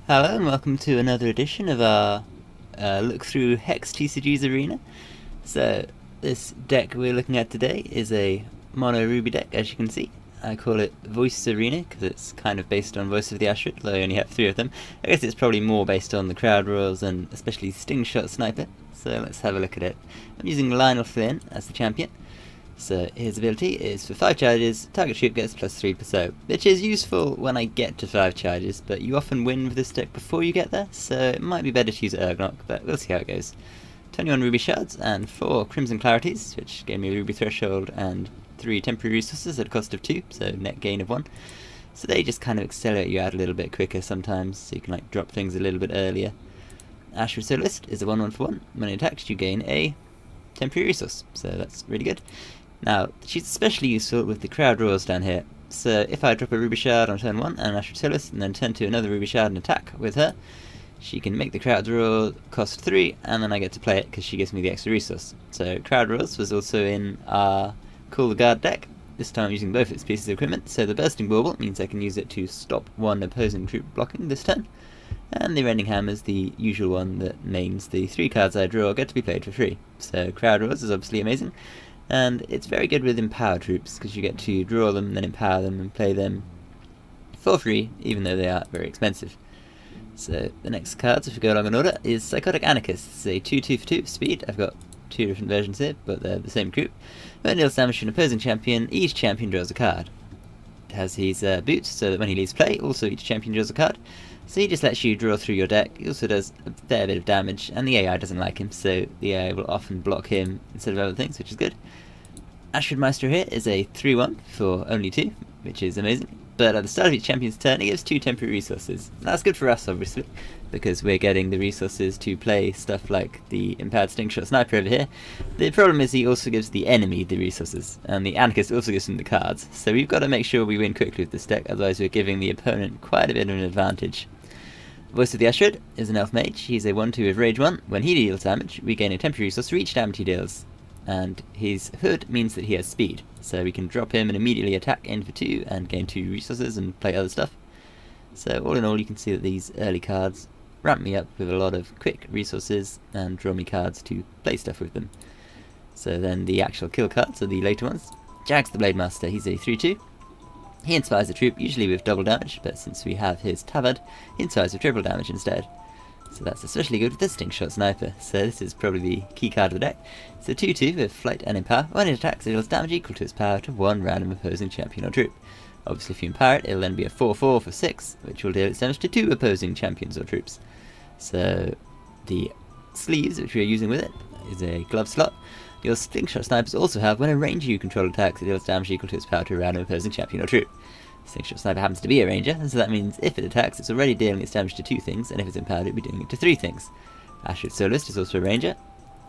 Hello and welcome to another edition of our look through Hex TCG's arena. So this deck we're looking at today is a mono ruby deck, as you can see. I call it Voice Arena because it's kind of based on Voice of the Ashwood, though I only have 3 of them. I guess it's probably more based on the crowd roars and especially Stingshot Sniper. So let's have a look at it. I'm using Lionel Flynn as the champion. So his ability is for 5 charges, target troop gets +3 per so, which is useful when I get to 5 charges, but you often win with this deck before you get there, so it might be better to use Urgnok, but we'll see how it goes. 21 ruby shards and 4 crimson clarities, which gave me a ruby threshold and 3 temporary resources at a cost of 2, so net gain of 1. So they just kind of accelerate you out a little bit quicker sometimes, so you can like drop things a little bit earlier. Ashwood Soloist is a 1/1 for 1. When it attacks, you gain a temporary resource, so that's really good. Now, she's especially useful with the crowd roars down here. So if I drop a ruby shard on turn 1 and an Ashwood Soloist and then turn to another ruby shard and attack with her, she can make the crowd roar cost 3 and then I get to play it because she gives me the extra resource. So crowd roars was also in our Call the Guard deck. This time I'm using both its pieces of equipment. So the bursting bauble means I can use it to stop one opposing troop blocking this turn. And the rending hammer is the usual one that means the 3 cards I draw get to be played for free. So crowd roars is obviously amazing. And it's very good with empower troops, because you get to draw them, then empower them, and play them for free, even though they are very expensive. So the next cards, if we go along in order, is Psychotic Anarchist. It's a 2/2 for 2 speed. I've got 2 different versions here, but they're the same group. When it deals damage to an opposing champion, each champion draws a card. It has his boots, so that when he leaves play, also each champion draws a card. So he just lets you draw through your deck. He also does a fair bit of damage, and the AI doesn't like him, so the AI will often block him instead of other things, which is good. Ashwood Maestro here is a 3/1 for only 2, which is amazing. But at the start of each champion's turn, it gives 2 temporary resources. That's good for us, obviously, because we're getting the resources to play stuff like the Empowered Stingshot Sniper over here. The problem is he also gives the enemy the resources, and the Anarchist also gives them the cards. So we've got to make sure we win quickly with this deck, otherwise we're giving the opponent quite a bit of an advantage. Voice of the Ashwood is an elf mage. He's a 1/2 with Rage 1. When he deals damage, we gain a temporary resource for each damage he deals. And his hood means that he has speed, so we can drop him and immediately attack in for 2 and gain 2 resources and play other stuff. So all in all, you can see that these early cards ramp me up with a lot of quick resources and draw me cards to play stuff with them. So then the actual kill cards are the later ones. Jags the Blademaster, he's a 3/2. He inspires a troop, usually with double damage, but since we have his tabard, he inspires with triple damage instead. So that's especially good with the Stingshot Sniper, so this is probably the key card of the deck. It's a 2/2 with Flight and Empower. When it attacks, it deals damage equal to its power to 1 random opposing champion or troop. Obviously if you empower it, it'll then be a 4/4 for 6, which will deal its damage to 2 opposing champions or troops. So the sleeves, which we are using with it, is a glove slot. Your Stingshot Snipers also have, when a ranger you control attacks, it deals damage equal to its power to a random opposing champion or troop. Stingshot Sniper happens to be a ranger, so that means if it attacks, it's already dealing its damage to 2 things, and if it's empowered, it'll be doing it to 3 things. Ashwood Soloist is also a ranger,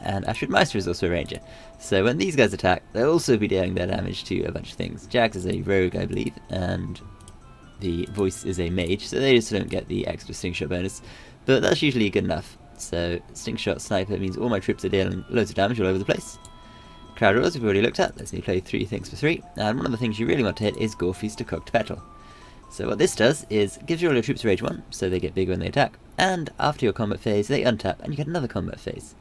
and Ashwood Maestro is also a ranger. So when these guys attack, they'll also be dealing their damage to a bunch of things. Jags is a rogue, I believe, and the Voice is a mage, so they just don't get the extra Stingshot bonus, but that's usually good enough. So Stingshot Sniper means all my troops are dealing loads of damage all over the place. Crowd roars we've already looked at, lets me play 3 things for 3, and one of the things you really want to hit is Gore to Kog'Tepetl. So what this does is gives you all your troops Rage 1, so they get bigger when they attack, and after your combat phase they untap and you get another combat phase.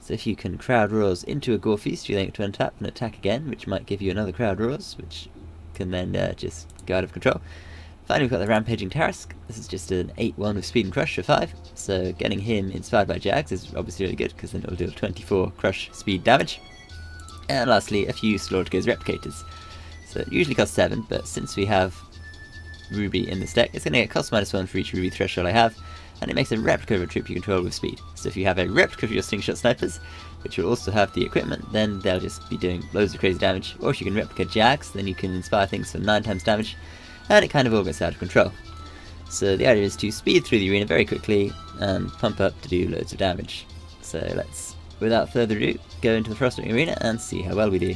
So if you can crowd roars into a Gore Feast, you then get to untap and attack again, which might give you another crowd roars, which can then just go out of control. Finally we've got the Rampaging Tarasque. This is just an 8/1 with Speed and Crush for 5, so getting him inspired by Jags is obviously really good, because then it'll deal 24 Crush speed damage. And lastly, a few Slaughtergear's Replicators. So it usually costs 7, but since we have Ruby in this deck, it's going to get cost -1 for each Ruby threshold I have, and it makes a replica of a troop you control with speed. So if you have a replica of your Stingshot Snipers, which will also have the equipment, then they'll just be doing loads of crazy damage. Or if you can replica Jags, then you can inspire things for 9 times damage, and it kind of all gets out of control. So the idea is to speed through the arena very quickly, and pump up to do loads of damage. So let's, without further ado, go into the Frostwing Arena and see how well we do.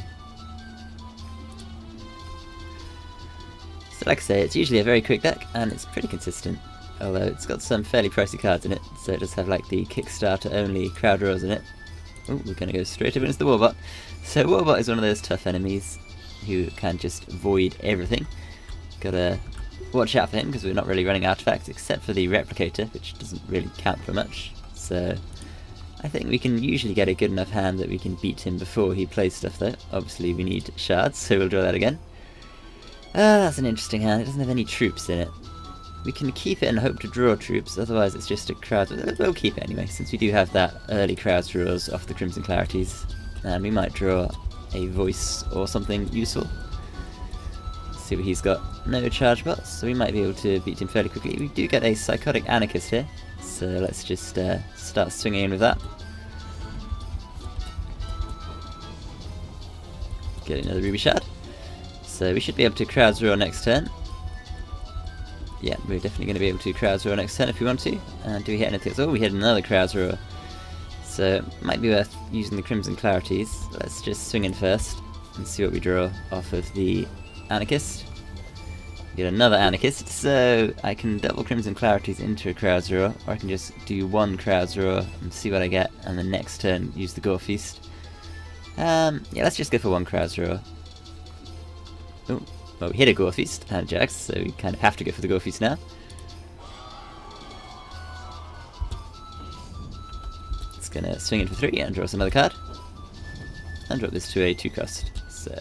So like I say, it's usually a very quick deck, and it's pretty consistent, although it's got some fairly pricey cards in it, so it does have like the Kickstarter only crowd roars in it. Oh, we're going to go straight over into the Warbot. So Warbot is one of those tough enemies who can just void everything. Gotta watch out for him because we're not really running artifacts except for the Replicator, which doesn't really count for much. So I think we can usually get a good enough hand that we can beat him before he plays stuff though. Obviously we need shards, so we'll draw that again. That's an interesting hand. It doesn't have any troops in it. We can keep it and hope to draw troops, otherwise it's just a crowd. We'll keep it anyway, since we do have that early crowd draws off the Crimson Clarities. And we might draw a voice or something useful. Let's see what he's got. No charge bots, so we might be able to beat him fairly quickly. We do get a Psychotic Anarchist here, so let's just start swinging in with that. Get another Ruby Shard. So we should be able to crowd draw next turn. Yeah, we're definitely going to be able to crowd draw next turn if we want to. And do we hit anything else? Oh, we hit another crowd draw. So it might be worth using the Crimson Clarities. Let's just swing in first and see what we draw off of the Anarchist. Get another Anarchist, so I can double Crimson Clarities into a crowd draw, or I can just do one crowd draw and see what I get, and the next turn use the Gore Feast. Yeah, let's just go for one crowd draw. Oh, well, we hit a Gore Feast and Jags, so we kind of have to go for the Gore Feast now. It's gonna swing in for 3 and draw us another card. And drop this to a 2 cost. So,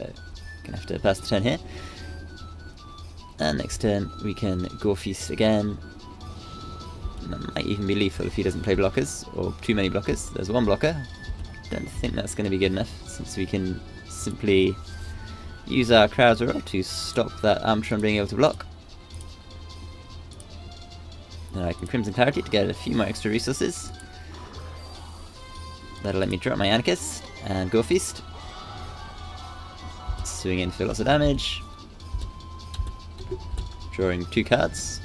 gonna have to pass the turn here. And next turn we can Gore Feast again. And that might even be lethal if he doesn't play blockers, or too many blockers. There's one blocker. Don't think that's going to be good enough, since we can simply use our crowd draw to stop that Armatron being able to block. And I can Crimson Clarity to get a few more extra resources. That'll let me drop my Anarchist and Gore Feast. Swing in for lots of damage. Drawing 2 cards.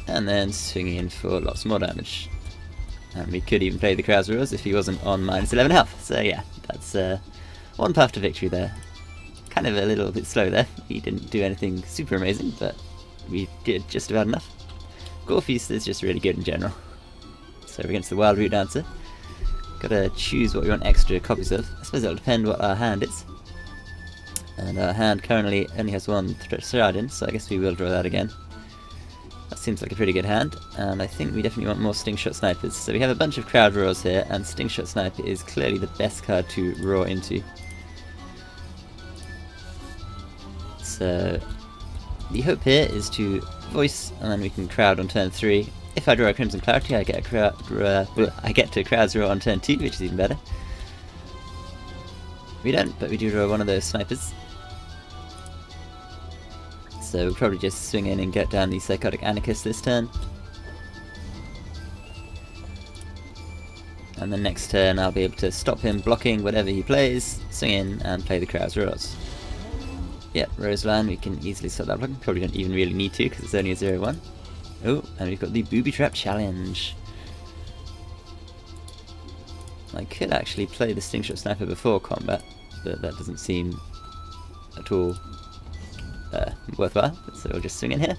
And then swinging in for lots more damage. And we could even play the crowd draws if he wasn't on minus 11 health. So yeah, that's one path to victory there. Kind of a little bit slow there. We didn't do anything super amazing, but we did just about enough. Gore Feast is just really good in general. So we're against the Wild Root Dancer. Gotta choose what we want extra copies of. I suppose it'll depend what our hand is. And our hand currently only has one shard in, so I guess we will draw that again. That seems like a pretty good hand, and I think we definitely want more Stingshot Snipers. So we have a bunch of crowd draws here, and Stingshot Sniper is clearly the best card to raw into. So the hope here is to voice, and then we can crowd on turn 3. If I draw a Crimson Clarity, I get to crowd draw on turn 2, which is even better. We don't, but we do draw one of those snipers. So we'll probably just swing in and get down the Psychotic Anarchist this turn. And then next turn I'll be able to stop him blocking whatever he plays, swing in and play the crowd draws. Yep, Roseland, we can easily stop that blocking. Probably don't even really need to because it's only a 0-1. Oh, and we've got the Booby Trap Challenge. I could actually play the Stingshot Sniper before combat, but that doesn't seem at all worthwhile, so we'll just swing in here.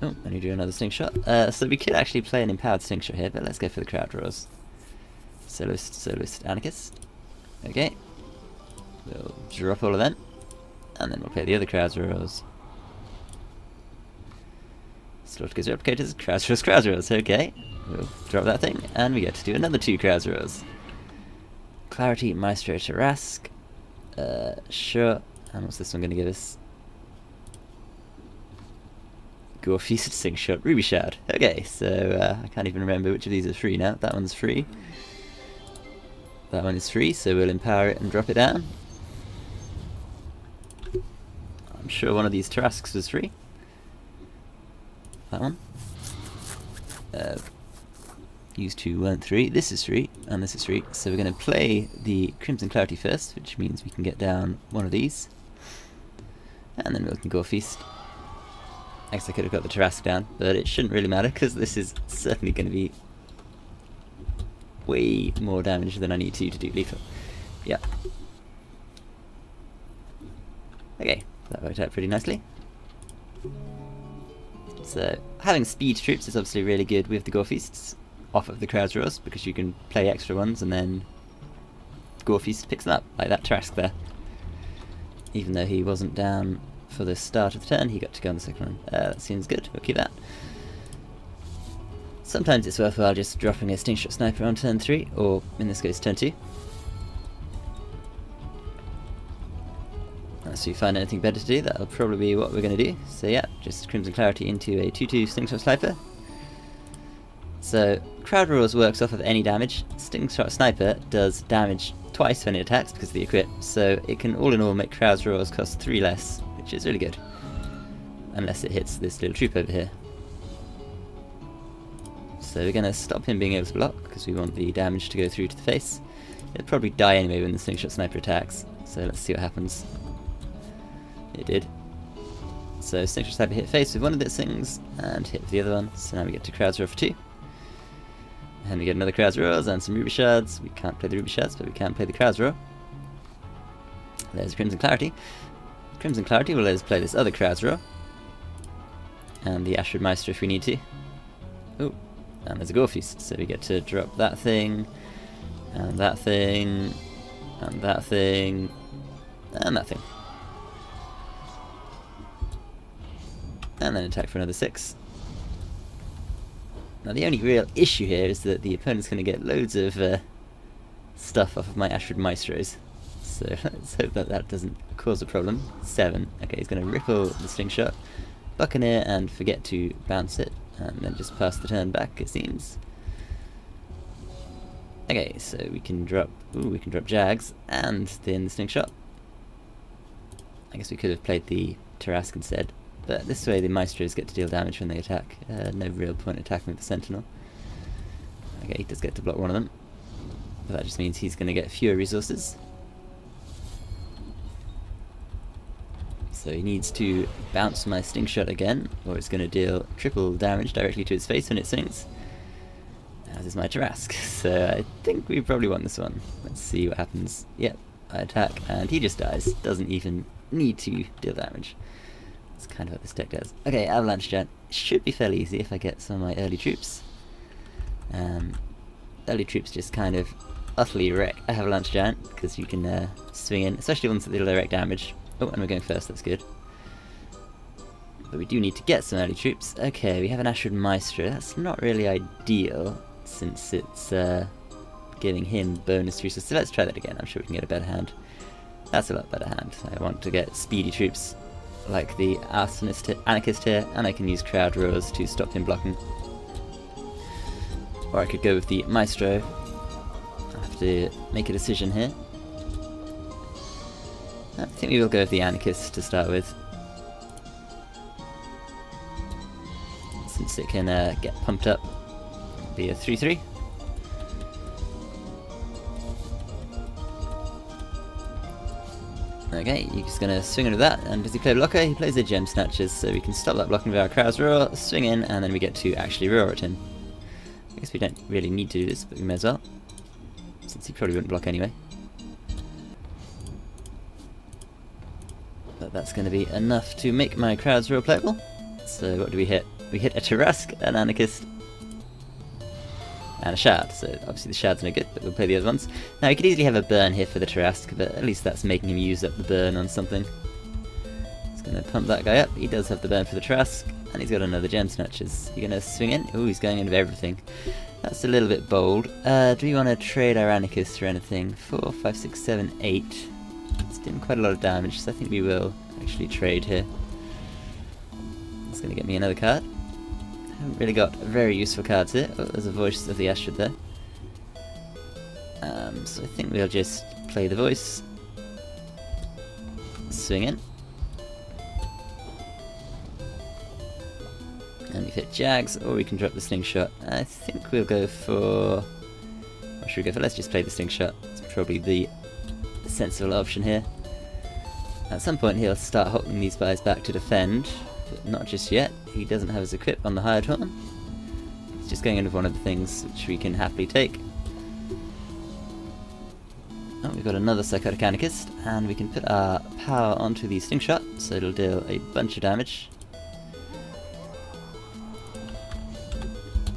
Oh, and we do another Stingshot. So we could actually play an Empowered Stingshot here, but let's go for the crowd draws. Soloist, Anarchist. Okay. We'll drop all of them, and then we'll play the other crowd draws. Slaughtergear's Replicators, crowd draws, okay. We'll drop that thing, and we get to do another 2 crowd draws. Clarity, Maestro, Tarasque. Sure. And what's this one going to give us? Gore Feast, Stingshot, Ruby Shard. Okay, so I can't even remember which of these are free now. That one's free. That one is free, so we'll empower it and drop it down. I'm sure one of these Tarasques was free. That one. These 2 weren't 3. This is 3, and this is 3. So we're going to play the Crimson Clarity first, which means we can get down one of these. And then we can Gore Feast. I guess I could have got the Tarasque down, but it shouldn't really matter, because this is certainly going to be way more damage than I need to do lethal. Yeah. Okay, that worked out pretty nicely. So, having speed troops is obviously really good with the Gore Feasts off of the crowd draws, because you can play extra ones and then Gore Feast picks them up, like that Tarasque there. Even though he wasn't down for the start of the turn, he got to go on the second one. That seems good, we'll keep that. Sometimes it's worthwhile just dropping a Stingshot Sniper on turn 3, or in this case turn 2. Unless we find anything better to do, that'll probably be what we're going to do. So yeah, just Crimson Clarity into a 2/2 Stingshot Sniper. So Crowd Roars works off of any damage. Stingshot Sniper does damage twice when it attacks because of the equip, so it can all in all make Crowd Roars cost 3 less, which is really good. Unless it hits this little troop over here. So we're going to stop him being able to block because we want the damage to go through to the face. It'll probably die anyway when the Stingshot Sniper attacks, so let's see what happens. It did. So Stingshot Sniper hit face with one of its things and hit with the other one, so now we get to Crowd Roar for 2. And we get another Crowd Roars and some Ruby Shards. We can't play the Ruby Shards, but we can play the Crowd Roar. There's Crimson Clarity. Crimson Clarity will let us play this other Crowd Roar. And the Ashwood Maestro if we need to. Oh, and there's a Gore Feast, so we get to drop that thing, and that thing, and that thing, and that thing. And then attack for another 6. Now the only real issue here is that the opponent's going to get loads of stuff off of my Ashwood Maestros. So let's hope that that doesn't cause a problem. 7. Okay, he's going to ripple the Slingshot, Buccaneer, and forget to bounce it, and then just pass the turn back, it seems. Okay, so we can drop Jags, and then the Stingshot. I guess we could have played the Tarasque instead. But this way the Maestros get to deal damage when they attack. No real point attacking with the Sentinel. Okay, he does get to block one of them. But that just means he's going to get fewer resources. So he needs to bounce my Stingshot again, or it's going to deal triple damage directly to his face when it swings. As is my Tarasque. So I think we probably won this one. Let's see what happens. Yep, I attack and he just dies. Doesn't even need to deal damage. That's kind of what this deck does. Okay, Avalanche Giant should be fairly easy if I get some of my early troops. Early troops just kind of utterly wreck Avalanche Giant because you can swing in, especially ones that deal direct damage. Oh, and we're going first, that's good. But we do need to get some early troops. Okay, we have an Ashwood Maestro. That's not really ideal since it's giving him bonus resources. So let's try that again. I'm sure we can get a better hand. That's a lot better hand. I want to get speedy troops like the Anarchist here, and I can use Crowd Roars to stop him blocking. Or I could go with the Maestro. I have to make a decision here. I think we will go with the Anarchist to start with, since it can get pumped up. It'll be a 3/3. Okay, you're just going to swing into that, and does he play blocker? He plays the Gem Snatchers, so we can stop that blocking with our Crowd Roar, swing in, and then we get to actually roar at him. I guess we don't really need to do this, but we may as well, since he probably wouldn't block anyway. But that's going to be enough to make my Crowd Roar playable. So what do we hit? We hit a Tarasque, an Anarchist, and a Shard, so obviously the Shard's no good, but we'll play the other ones. Now we could easily have a burn here for the Tarasque, but at least that's making him use up the burn on something. It's going to pump that guy up. He does have the burn for the Tarasque, and he's got another Gem Snatchers. You're going to swing in? Ooh, he's going in with everything. That's a little bit bold. Do we want to trade our Anarchist for anything? 4, 5, 6, 7, 8. It's doing quite a lot of damage, so I think we will actually trade here. It's going to get me another card. Haven't really got very useful cards here. Oh, there's a Voice of the Ashwood there. So I think we'll just play the Voice. Swing in. And we hit Jags, or we can drop the Slingshot. I think we'll go for... What should we go for? Let's just play the Slingshot. It's probably the sensible option here. At some point he'll start holding these guys back to defend. But not just yet. He doesn't have his equip on the Hired Horn. He's just going in with one of the things which we can happily take. Oh, we've got another Psychotic Anarchist, and we can put our power onto the Stingshot, so it'll deal a bunch of damage.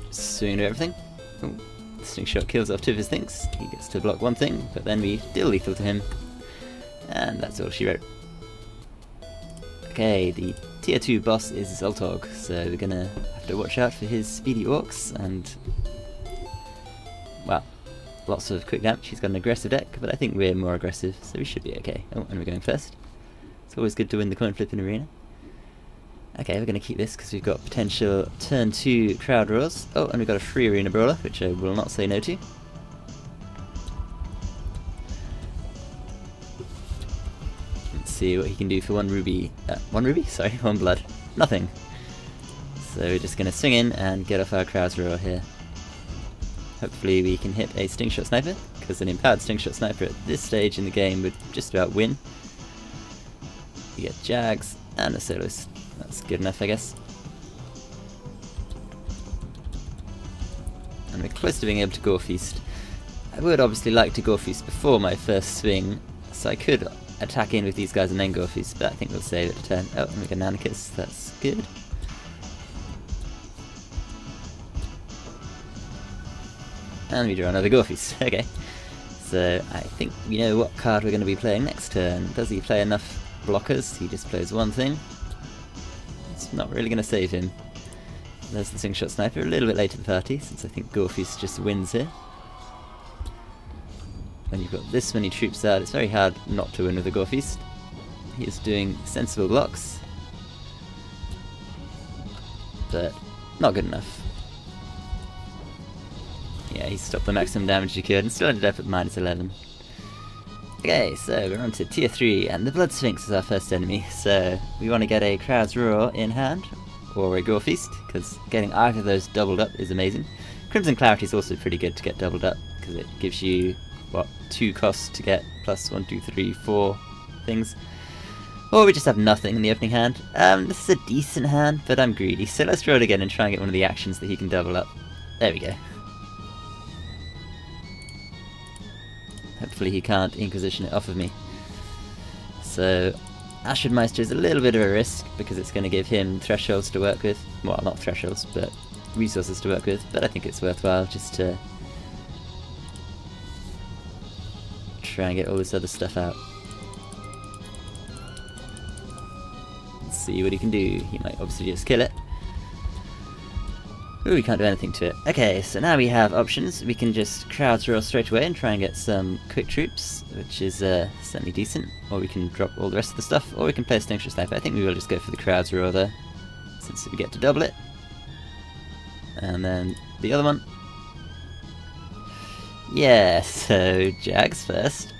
Just swing into everything. Ooh, the Stingshot kills off 2 of his things. He gets to block one thing, but then we deal lethal to him. And that's all she wrote. Okay, the tier 2 boss is Zoltog, so we're gonna have to watch out for his speedy orcs and, well, lots of quick damage. He's got an aggressive deck, but I think we're more aggressive, so we should be okay. Oh, and we're going first. It's always good to win the coin flip in arena. Okay, we're going to keep this because we've got potential turn 2 crowd draws. Oh, and we've got a free arena brawler, which I will not say no to. Let's see what he can do for one ruby. Sorry, 1 blood. Nothing. So we're just going to swing in and get off our crowd's draw here. Hopefully we can hit a Stingshot sniper, because an empowered Stingshot sniper at this stage in the game would just about win. We get Jags and a Soloist. That's good enough, I guess. And we're close to being able to Gore Feast. I would obviously like to Gore Feast before my first swing, so I could attack in with these guys and then Gore Feast, but I think we'll save it a turn. Oh, and we get an Anarchist, that's good. And we draw another Gore Feast. Okay. So I think we know what card we're going to be playing next turn. Does he play enough blockers? He just plays one thing. It's not really going to save him. There's the Stingshot Sniper, a little bit late to the party, since I think Gore Feast just wins here. When you've got this many troops out, it's very hard not to win with a Gore Feast. He is doing sensible blocks, but not good enough. Yeah, he stopped the maximum damage he could and still ended up at -11. Okay, so we're on to tier 3, and the Blood Sphinx is our first enemy, so we want to get a Crowd's Roar in hand, or a Gore Feast, because getting either of those doubled up is amazing. Crimson Clarity is also pretty good to get doubled up, because it gives you, what, 2 costs to get plus 1, 2, 3, 4 things. Or we just have nothing in the opening hand. This is a decent hand, but I'm greedy, so let's draw it again and try and get one of the actions that he can double up. There we go. Hopefully he can't Inquisition it off of me. So Ashwood Maestro is a little bit of a risk because it's going to give him thresholds to work with. Well, not thresholds, but resources to work with. But I think it's worthwhile just to try and get all this other stuff out. Let's see what he can do. He might obviously just kill it. Ooh, we can't do anything to it. Okay, so now we have options. We can just Crowd's Roar straight away and try and get some quick troops, which is certainly decent. Or we can drop all the rest of the stuff, or we can play a Stingshot Sniper. I think we will just go for the Crowd's Roar though, since we get to double it. And then the other one. Yeah, so Jags first.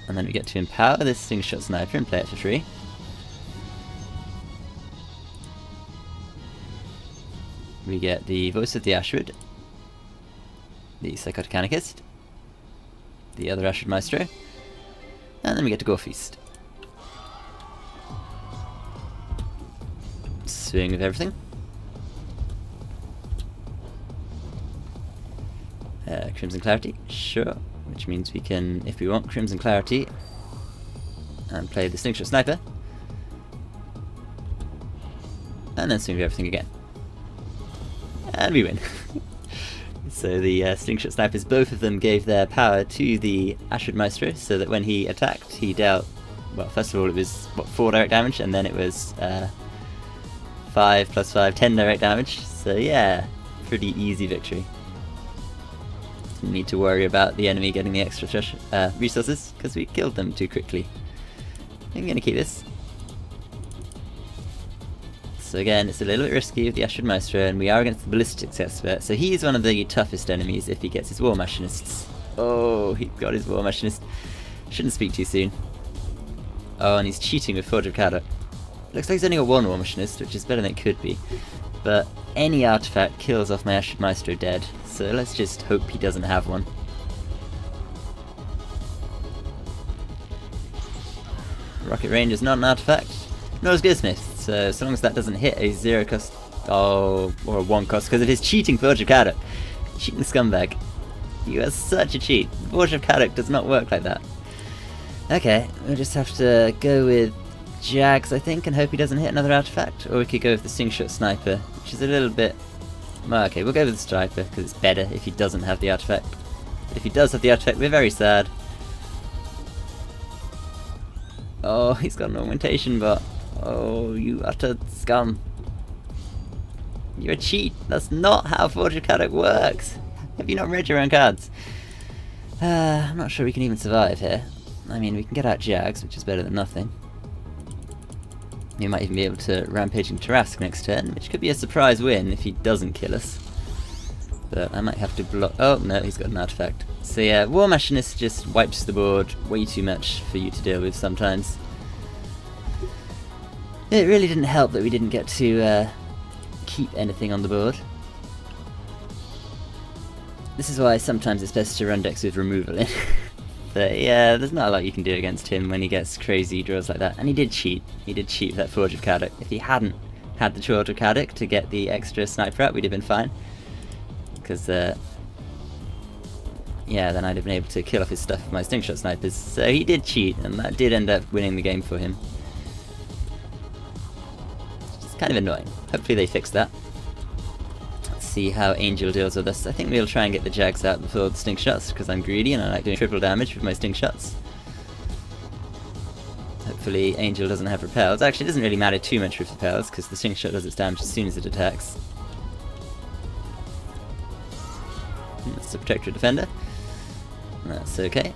And then we get to empower this Stingshot Sniper and play it for free. We get the Voice of the Ashwood, the Psychotic Anarchist, the other Ashwood Maestro, and then we get to Gore Feast. Swing with everything. Crimson Clarity, sure, which means we can, if we want, Crimson Clarity and play the Stingshot Sniper, and then swing with everything again. And we win. So the Stingshot Snipers, both of them gave their power to the Ashwood Maestro, so that when he attacked, he dealt, well, first of all it was, what, 4 direct damage, and then it was 5 plus 5, 10 direct damage. So yeah, pretty easy victory. Didn't need to worry about the enemy getting the extra resources, because we killed them too quickly. I'm going to keep this. So again, it's a little bit risky with the Ashwood Maestro, and we are against the Ballistics Expert, so he's one of the toughest enemies if he gets his War Machinists. Oh, he got his War Machinist. Shouldn't speak too soon. Oh, and he's cheating with Forge of Khadak. Looks like he's only got 1 War Machinist, which is better than it could be. But any artifact kills off my Ashwood Maestro dead, so let's just hope he doesn't have one. Rocket Range is not an artifact, nor is Gearsmith. So as long as that doesn't hit a 0 cost, or a 1 cost, because it is cheating Forge of Khadak. Cheating scumbag. You are such a cheat. Forge of Khadak does not work like that. Okay, we'll just have to go with Jags, I think, and hope he doesn't hit another artifact. Or we could go with the Stingshot Sniper, which is a little bit... Well, okay, we'll go with the Sniper, because it's better if he doesn't have the artifact. If he does have the artifact, we're very sad. Oh, he's got an augmentation bot. Oh, you utter scum. You're a cheat. That's not how Forge of Khadak works. Have you not read your own cards? I'm not sure we can even survive here. I mean, we can get out Jags, which is better than nothing. We might even be able to Rampaging Tarasque next turn, which could be a surprise win if he doesn't kill us. But I might have to block... Oh, no, he's got an artifact. So yeah, War Machinist just wipes the board way too much for you to deal with sometimes. It really didn't help that we didn't get to keep anything on the board. This is why sometimes it's best to run decks with removal in. But yeah, there's not a lot you can do against him when he gets crazy draws like that. And he did cheat. He did cheat that Forge of Khadak. If he hadn't had the Forge of Khadak to get the extra sniper out, we'd have been fine. Because, yeah, then I'd have been able to kill off his stuff with my Stingshot snipers. So he did cheat, and that did end up winning the game for him. It's kind of annoying. Hopefully they fix that. Let's see how Angel deals with us. I think we'll try and get the Jags out before the Stingshots, because I'm greedy and I like doing triple damage with my Stingshots. Hopefully Angel doesn't have repels. Actually, it doesn't really matter too much with repels, because the Stingshot does its damage as soon as it attacks. That's the Protectorate Defender. That's okay.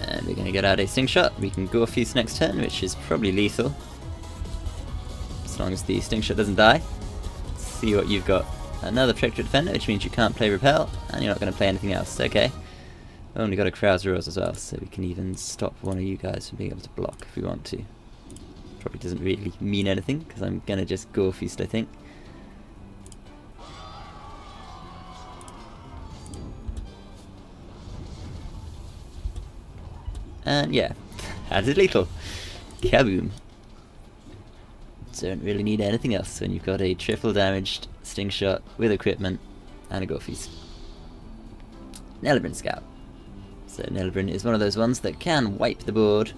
And we're going to get out a Stingshot. We can Gore Feast next turn, which is probably lethal. As long as the Stingshot doesn't die. Let's see what you've got. Another Protectorate Defender, which means you can't play Repel, and you're not going to play anything else. Okay. Only got a Krauser Rose as well, so we can even stop one of you guys from being able to block if we want to. Probably doesn't really mean anything, because I'm going to just Gore Feast, I think. And yeah, that is lethal. Kaboom. Don't really need anything else when you've got a triple damaged Stingshot with equipment and a Gore Feast. Nelebrin Scout. So Nelebrin is one of those ones that can wipe the board.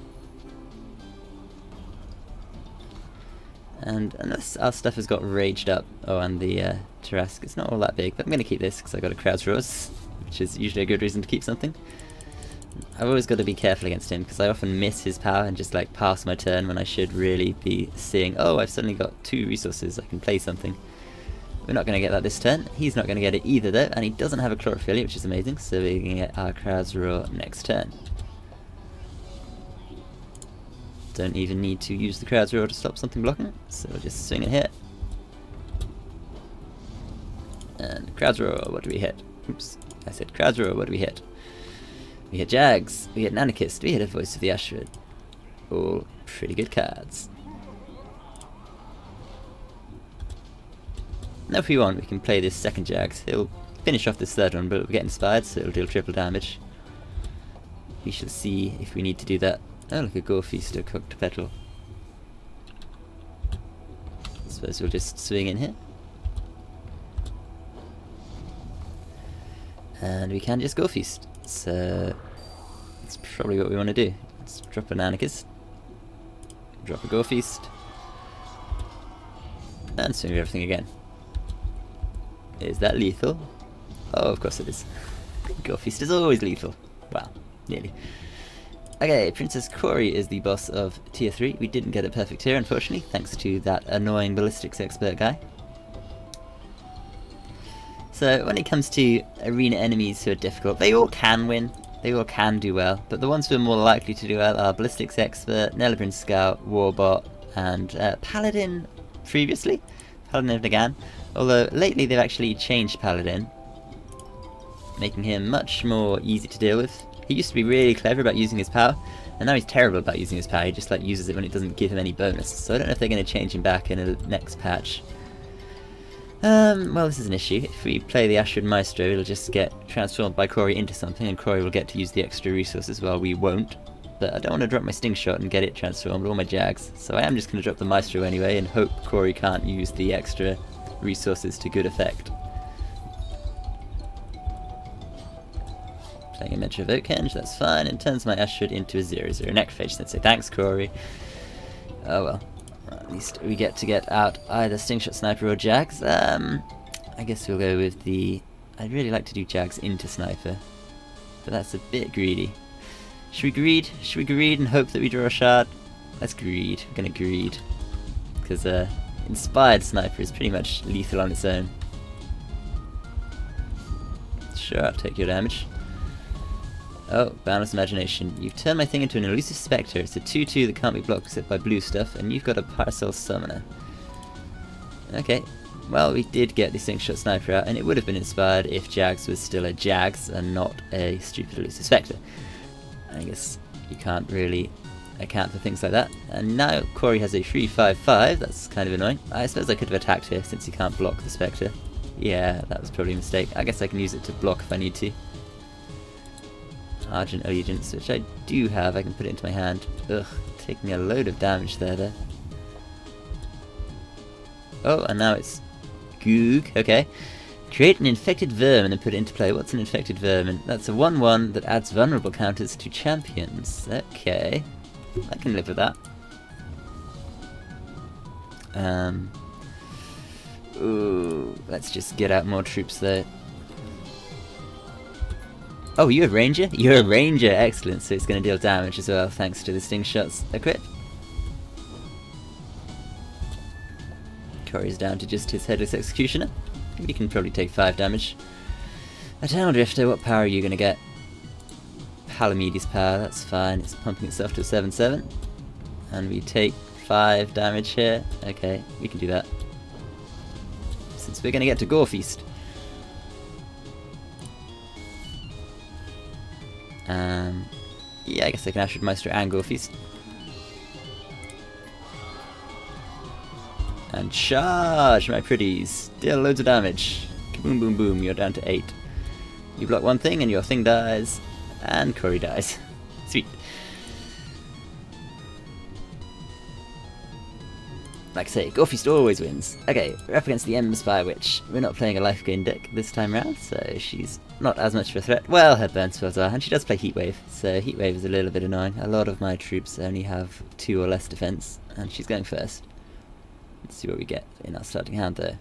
And unless our stuff has got raged up, oh, and the Tarasque, it's not all that big, but I'm going to keep this because I got a Crowd's Rose, which is usually a good reason to keep something. I've always got to be careful against him because I often miss his power and just like pass my turn when I should really be seeing, oh, I've suddenly got 2 resources, I can play something. We're not going to get that this turn. He's not going to get it either though, and he doesn't have a Chlorophyll, which is amazing, so we're going to get our Crowd's Roar next turn. Don't even need to use the Crowd's Roar to stop something blocking, so we'll just swing it here. And Crowd's Roar, what do we hit? Oops, I said Crowd's Roar, what do we hit? We hit Jags, we hit an Anarchist, we hit a Voice of the Ashwood. All pretty good cards. Now if we want, we can play this second Jags. It'll finish off this third one, but it'll get inspired, so it'll deal triple damage. We shall see if we need to do that. Oh, look, a Gore Feast or Kog'Tepetl. I suppose we'll just swing in here. And we can just Gore Feast. So that's probably what we want to do. Let's drop an Anarchist, drop a Gore Feast, and swing everything again. Is that lethal? Oh, of course it is. Gore Feast is always lethal. Wow, nearly. Okay, Princess Corey is the boss of Tier 3. We didn't get it perfect here, unfortunately, thanks to that annoying ballistics expert guy. So when it comes to arena enemies who are difficult, they all can win, they all can do well, but the ones who are more likely to do well are Ballistics Expert, Nelebrin Scout, Warbot, and Paladin previously, Paladin of Nagan, although lately they've actually changed Paladin, making him much more easy to deal with. He used to be really clever about using his power, and now he's terrible about using his power, he just like uses it when it doesn't give him any bonus, so I don't know if they're going to change him back in the next patch. Well, this is an issue. If we play the Ashwood Maestro, it'll just get transformed by Corey into something, and Corey will get to use the extra resources while we won't. But I don't want to drop my Stingshot and get it transformed, or my Jags, so I am just going to drop the Maestro anyway, and hope Corey can't use the extra resources to good effect. Playing a Mentor of Oakhenge, that's fine, and turns my Ashwood into a 0/0 Necrophage Sensei. Thanks, Corey. Oh well. At least we get to get out either Stingshot Sniper or Jags. I guess we'll go with the... I'd really like to do Jags into Sniper, but that's a bit greedy. Should we greed? Should we greed and hope that we draw a shard? Let's greed. We're gonna greed. Because Inspired Sniper is pretty much lethal on its own. Sure, I'll take your damage. Oh, Boundless Imagination. You've turned my thing into an elusive spectre. It's a 2-2 that can't be blocked except by blue stuff, and you've got a Parcel Summoner. Okay, well, we did get the Stingshot Sniper out, and it would have been inspired if Jags was still a Jags and not a stupid elusive spectre. I guess you can't really account for things like that. And now Corey has a 3/5/5, that's kind of annoying. I suppose I could have attacked here since he can't block the spectre. Yeah, that was probably a mistake. I guess I can use it to block if I need to. Argent Allegiance, which I do have, I can put it into my hand. Ugh, taking a load of damage there though. Oh, and now it's Goog, okay. Create an infected vermin and put it into play. What's an infected vermin? That's a 1/1 that adds vulnerable counters to champions. Okay, I can live with that. Ooh, let's just get out more troops there. Oh, you're a ranger? You're a ranger, excellent, so it's going to deal damage as well, thanks to the Stingshot's equip. Corey's down to just his Headless Executioner. We can probably take 5 damage. Eternal Drifter, what power are you going to get? Palamedes power, that's fine, it's pumping itself to a 7/7. And we take 5 damage here. Okay, we can do that. Since we're going to get to Gore Feast. Yeah, I guess I can Ashwood Maestro and Gore Feast. And charge, my pretties! Deal loads of damage. Kaboom, boom, boom, you're down to 8. You block one thing and your thing dies, and Corey dies. Sweet. Like I say, Gore Feast always wins. Okay, we're up against the Spy Witch. We're not playing a life gain deck this time round, so she's not as much of a threat. Well, her burn spells are, and she does play Heatwave, so Heatwave is a little bit annoying. A lot of my troops only have 2 or less defense, and she's going first. Let's see what we get in our starting hand though.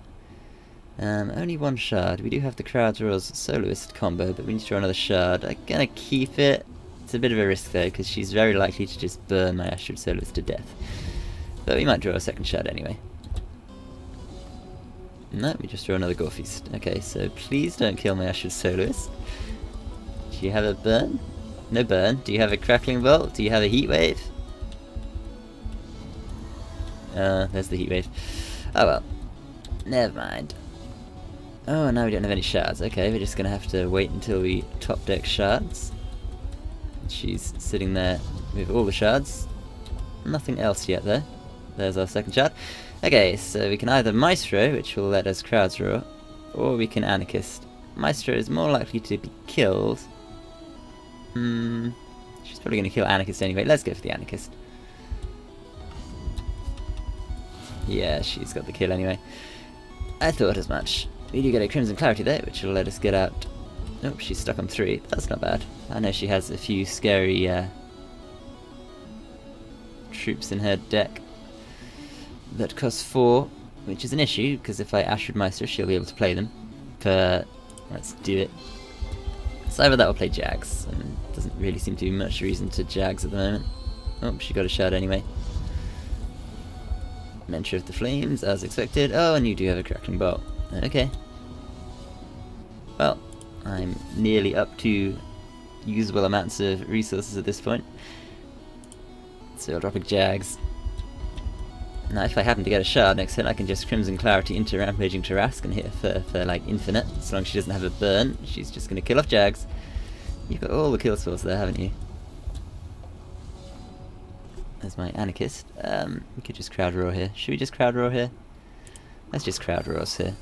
Only 1 shard. We do have the Crowdraw's Soloist combo, but we need to draw another shard. I'm gonna keep it. It's a bit of a risk though, because she's very likely to just burn my Ashwood Soloist to death. But we might draw a second shard anyway. No, we just draw another Gore Feast. Okay, so please don't kill my Ashwood Soloist. Do you have a burn? No burn. Do you have a Crackling Bolt? Do you have a Heatwave? There's the Heatwave. Oh well. Never mind. Oh, now we don't have any shards. Okay, we're just gonna have to wait until we top deck shards. She's sitting there with all the shards. Nothing else yet though. There's our second shard. Okay, so we can either Maestro, which will let us crowd draw, or we can Anarchist. Maestro is more likely to be killed. She's probably going to kill Anarchist anyway. Let's go for the Anarchist. Yeah, she's got the kill anyway. I thought as much. We do get a Crimson Clarity there, which will let us get out... Oh, she's stuck on 3. That's not bad. I know she has a few scary troops in her deck that cost 4, which is an issue, because if I Ashwood Maestro, she'll be able to play them. But let's do it. So either that or play Jags, and doesn't really seem to be much reason to Jags at the moment. Oh, she got a shard anyway. Mentor of the Flames, as expected. Oh, and you do have a Crackling Bolt. Okay. Well, I'm nearly up to usable amounts of resources at this point. So I'll drop a Jags. Now if I happen to get a shard next turn, I can just Crimson Clarity into Rampaging Tarasque and hit her for like infinite. As long as she doesn't have a burn, she's just going to kill off Jags. You've got all the kill spells there, haven't you? There's my Anarchist. We could just crowd roar here. Should we just crowd roar here? Let's just crowd roar us here.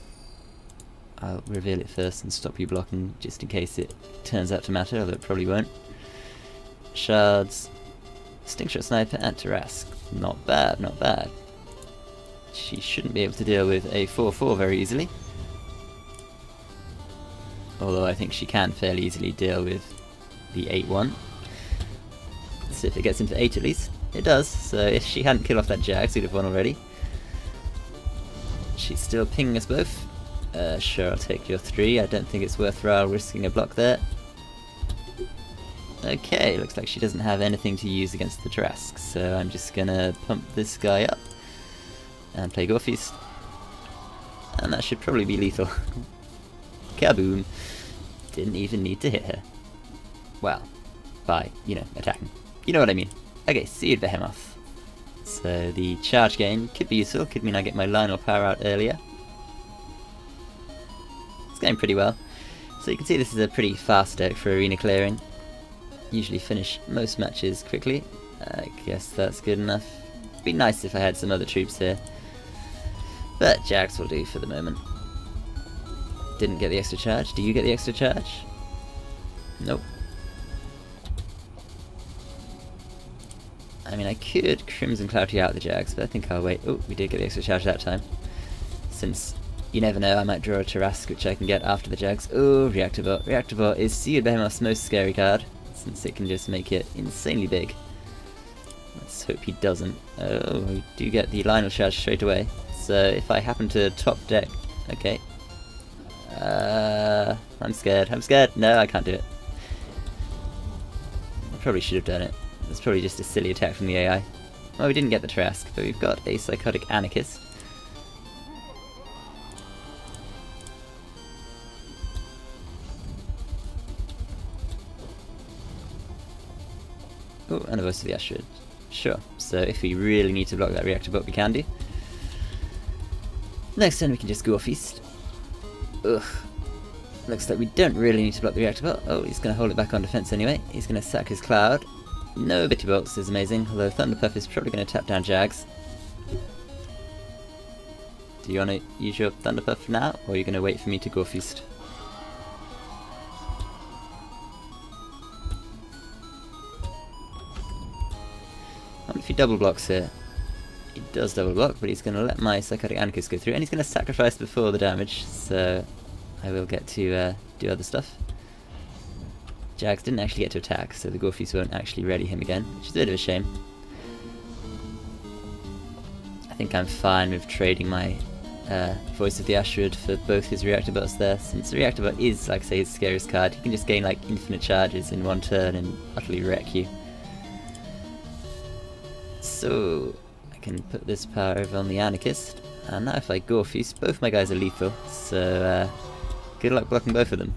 I'll reveal it first and stop you blocking, just in case it turns out to matter, although it probably won't. Shards, Stingshot Sniper, and Tarasque. Not bad, not bad. She shouldn't be able to deal with a 4/4 very easily. Although I think she can fairly easily deal with the 8/1. Let's see if it gets into 8 at least. It does, so if she hadn't killed off that Jags, we'd have won already. She's still pinging us both. Sure, I'll take your 3. I don't think it's worthwhile risking a block there. Okay, looks like she doesn't have anything to use against the Tarasque, so I'm just gonna pump this guy up and play Gore Feast. And that should probably be lethal. Kaboom! Didn't even need to hit her. Well, by, you know, attacking. You know what I mean. Okay, Seared Behemoth. So the charge gain could be useful, could mean I get my Lionel power out earlier. It's going pretty well. So you can see this is a pretty fast deck for arena clearing. Usually finish most matches quickly. I guess that's good enough. Be nice if I had some other troops here. But Jags will do for the moment. Didn't get the extra charge. Do you get the extra charge? Nope. I mean, I could Crimson Clouty out the Jags, but I think I'll wait. Oh, we did get the extra charge that time. Since, you never know, I might draw a Tarasque, which I can get after the Jags. Oh, Reactor Bot. Reactor Bot is Seared Behemoth's most scary card, since it can just make it insanely big. Let's hope he doesn't. Oh, we do get the Lionel charge straight away. So if I happen to top deck... Okay. I'm scared. I'm scared. No, I can't do it. I probably should have done it. It's probably just a silly attack from the AI. Well, we didn't get the Tarasque, but we've got a Psychotic Anarchist. Oh, and a Voice of the Ashwood. Sure. So if we really need to block that Reactor Bot, we can do. Next turn we can just Gore Feast. Ugh. Looks like we don't really need to block the Reactor Bot. Oh, he's going to hold it back on defense anyway. He's going to sack his Cloud. No Bitty Bolts is amazing, although Thunderpuff is probably going to tap down Jags. Do you want to use your Thunderpuff now, or are you going to wait for me to Gore Feast? What if he double blocks here? He does double block, but he's going to let my Psychotic Anarchist go through, and he's going to sacrifice before the damage, so I will get to do other stuff. Jags didn't actually get to attack, so the Gore Feast won't actually ready him again, which is a bit of a shame. I think I'm fine with trading my Voice of the Ashwood for both his Reactor Bots there, since the Reactor Bot is, like I say, his scariest card. He can just gain like infinite charges in one turn and utterly wreck you. So I can put this power over on the Anarchist, and now if I Gore Feast, both my guys are lethal, so good luck blocking both of them.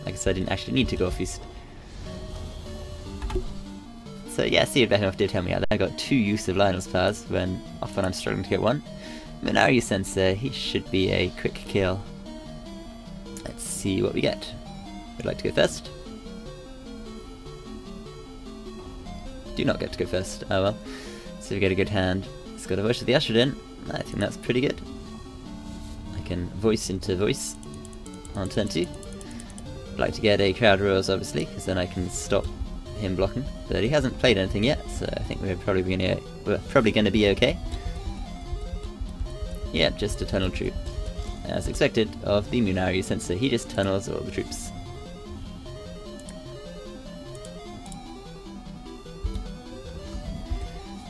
Like I said, I didn't actually need to Gore Feast. So yeah, Seared Behemoth did help me out. I got 2 use of Lionel's powers when often I'm struggling to get 1. Minaru Sensei, he should be a quick kill. Let's see what we get. Would like to go first? Do not get to go first. Oh well. So we get a good hand. It's got a Voice of the Ashwood in. I think that's pretty good. I can Voice into Voice on turn 2. I'd like to get a Crowd Roars, obviously, because then I can stop him blocking. But he hasn't played anything yet, so I think we're probably going to be okay. Yep, just a tunnel troop. As expected of the Minaru Sensei, he just tunnels all the troops.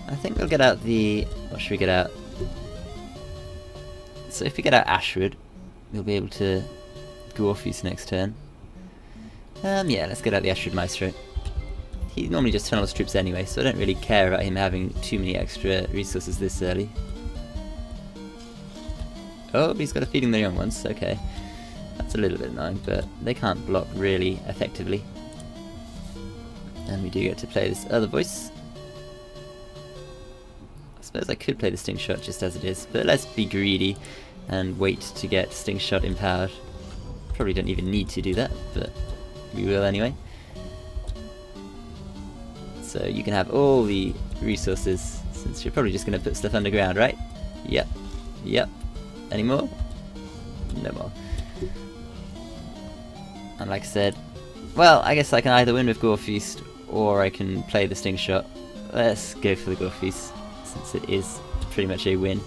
I think we'll get out the... what should we get out? So if we get out Ashwood, we'll be able to Gore Feast next turn. Yeah, let's get out the Ashwood Maestro. He normally just tunnels troops anyway, so I don't really care about him having too many extra resources this early. Oh, he's got a Feeding the Young Ones, okay. That's a little bit annoying, but they can't block really effectively. And we do get to play this other voice. I suppose I could play the Stingshot just as it is, but let's be greedy and wait to get Stingshot empowered. Probably don't even need to do that, but we will anyway. So you can have all the resources, since you're probably just going to put stuff underground, right? Yep. Yep. Any more? No more. And like I said, well, I guess I can either win with Gore Feast, or I can play the Stingshot. Let's go for the Gore Feast, since it is pretty much a win.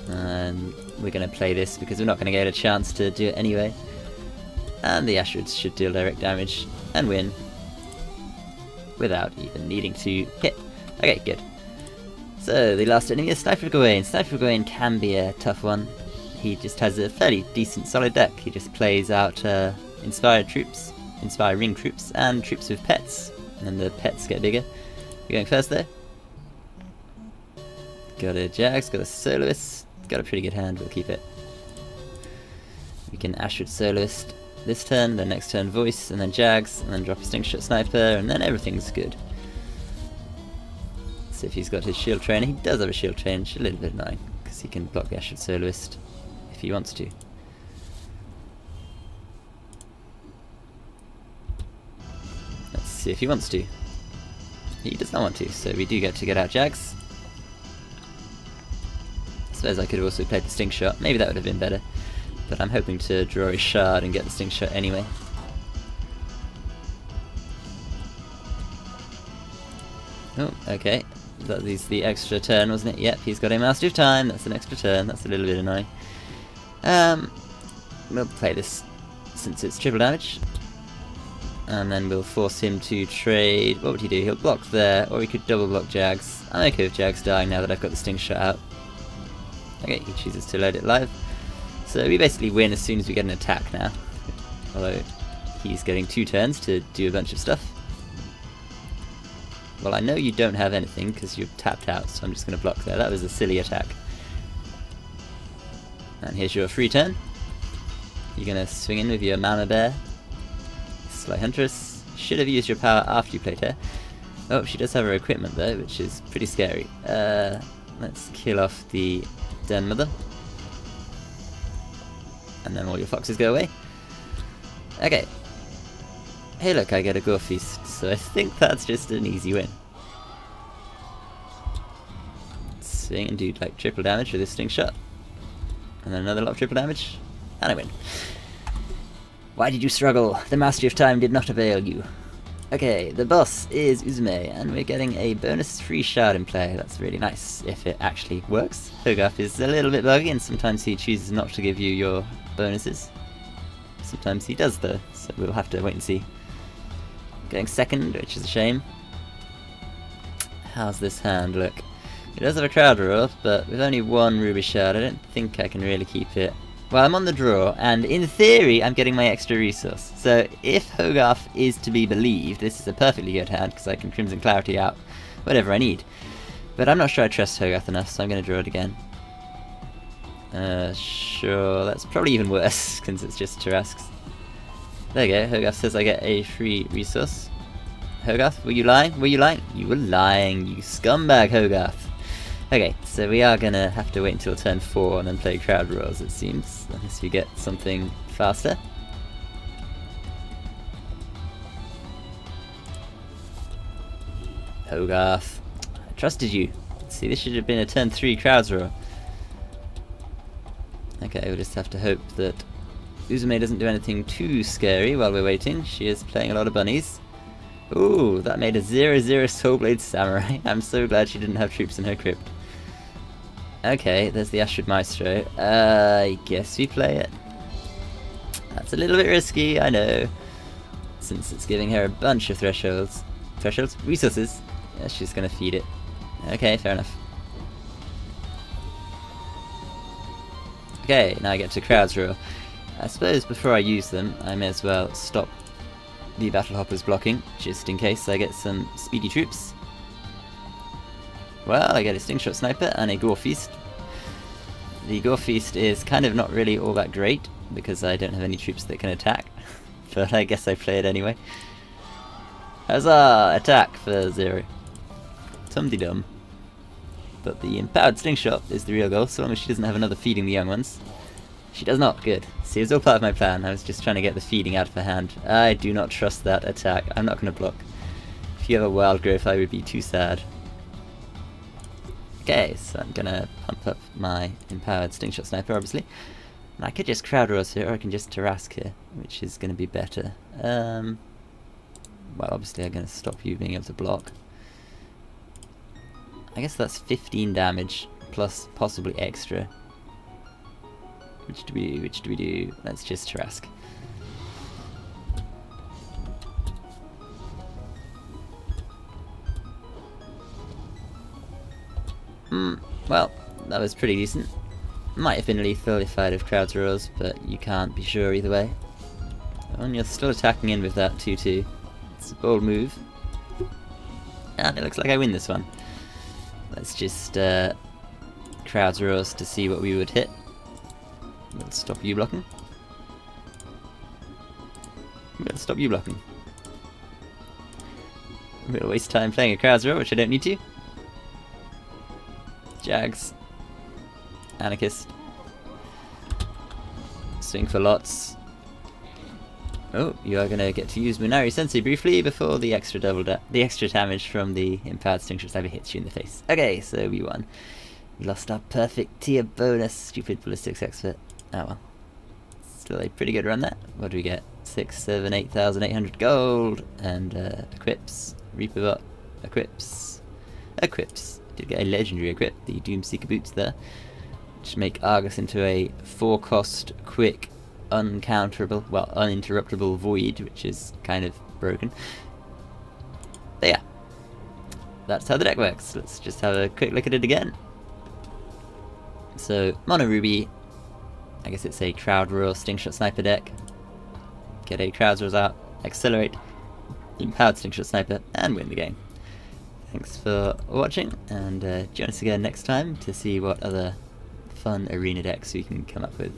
And we're going to play this because we're not going to get a chance to do it anyway. And the Ashwoods should deal direct damage and win without even needing to hit. Okay, good. So the last enemy is Sniper Gawain. Sniper Gawain can be a tough one. he just has a fairly decent solid deck. He just plays out inspiring troops, and troops with pets, and then the pets get bigger. You're going first there. Got a Jags, got a Soloist, got a pretty good hand, we'll keep it. We can Ashwood Soloist this turn, then next turn Voice, and then Jags, and then drop a Stingshot Sniper, and then everything's good. So if he's got his shield trainer, he does have a shield trainer, which is a little bit annoying, because he can block the Ashwood Soloist if he wants to. Let's see if he wants to. He does not want to, so we do get out Jags. I suppose I could have also played the Stingshot, maybe that would have been better. But I'm hoping to draw a shard and get the Stingshot anyway. Oh, okay. That is the extra turn, wasn't it? Yep, he's got a Master of Time, that's an extra turn, that's a little bit annoying. We'll play this since it's triple damage. And then we'll force him to trade. What would he do? He'll block there, or he could double block Jags. I'm okay with Jags dying now that I've got the Stingshot out. Okay, he chooses to load it live. So we basically win as soon as we get an attack now. Although he's getting 2 turns to do a bunch of stuff. Well, I know you don't have anything because you're tapped out, so I'm just going to block there. That was a silly attack. And here's your free turn. You're going to swing in with your Mama Bear. Sly Huntress. Should have used your power after you played her. Oh, she does have her equipment though, which is pretty scary. Let's kill off the Den Mother. And then all your foxes go away. Okay. Hey look, I get a Gore Feast, so I think that's just an easy win. Swing and do like triple damage with this Stingshot. And then another lot of triple damage. And I win. Why did you struggle? The Mastery of Time did not avail you. Okay, the boss is Uzume, and we're getting a bonus free shard in play. That's really nice, if it actually works. Hogarth is a little bit buggy, and sometimes he chooses not to give you your bonuses. Sometimes he does though, so we'll have to wait and see. Going second, which is a shame. How's this hand look? It does have a crowd roll, but with only 1 ruby shard, I don't think I can really keep it. Well, I'm on the draw, and in theory, I'm getting my extra resource. So if Hogarth is to be believed, this is a perfectly good hand, because I can Crimson Clarity out whatever I need. But I'm not sure I trust Hogarth enough, so I'm going to draw it again. Sure, that's probably even worse, since it's just Tarasque's. There you go, Hogarth says I get a free resource. Hogarth, were you lying? Were you lying? You were lying, you scumbag, Hogarth. Okay, so we are gonna have to wait until turn 4 and then play crowd rolls, it seems, unless we get something faster. Hogarth, I trusted you. See, this should have been a turn 3 crowds roll. Okay, we'll just have to hope that Uzume doesn't do anything too scary while we're waiting. She is playing a lot of bunnies. Ooh, that made a 0/0 Soulblade Samurai. I'm so glad she didn't have troops in her crypt. Okay, there's the Ashwood Maestro. I guess we play it. That's a little bit risky, I know. Since it's giving her a bunch of thresholds. Thresholds? Resources. Yeah, she's gonna feed it. Okay, fair enough. Okay, now I get to crowds roll. I suppose before I use them, I may as well stop the Battle Hoppers blocking, just in case I get some speedy troops. Well, I get a Stingshot Sniper and a Gore Feast. The Gore Feast is kind of not really all that great, because I don't have any troops that can attack. But I guess I play it anyway. Huzzah! Attack for 0. Tum-de-dum. But the empowered Stingshot is the real goal, so long as she doesn't have another feeding the young ones. She does not, good. See, it was all part of my plan. I was just trying to get the feeding out of her hand. I do not trust that attack. I'm not going to block. If you have a wild growth, I would be too sad. Okay, so I'm gonna pump up my empowered Stingshot Sniper, obviously. And I could just crowd roll here, or I can just Tarasque here, which is gonna be better. Well, obviously I'm gonna stop you being able to block. I guess that's 15 damage, plus possibly extra. Which do we do? Let's just Tarasque. Well, that was pretty decent. Might have been lethal if I'd have crowds rolls, but you can't be sure either way. And you're still attacking in with that 2-2. It's a bold move. And it looks like I win this one. Let's just crowds rolls to see what we would hit. We'll stop you blocking. We'll stop you blocking. We'll waste time playing a crowds roll, which I don't need to. Jags. Anarchist. Swing for lots. Oh, you are going to get to use Munari Sensei briefly before the extra damage from the Empowered Stingshot ever hits you in the face. Okay, so we won. We lost our perfect tier bonus, stupid ballistics expert. Oh well. Still a pretty good run there. What do we get? 6, 7, 8,800 gold and equips. Reaperbot. Equips. Equips. Did get a legendary equip, the Doomseeker boots there. Which make Argus into a 4-cost, quick, uncounterable, well, uninterruptible void, which is kind of broken. But yeah, that's how the deck works. Let's just have a quick look at it again. So, Mono Ruby, I guess it's a crowd roll Stingshot Sniper deck. Get a crowd rolls out, accelerate, Empowered Stingshot Sniper, and win the game. Thanks for watching, and join us again next time to see what other fun arena decks we can come up with.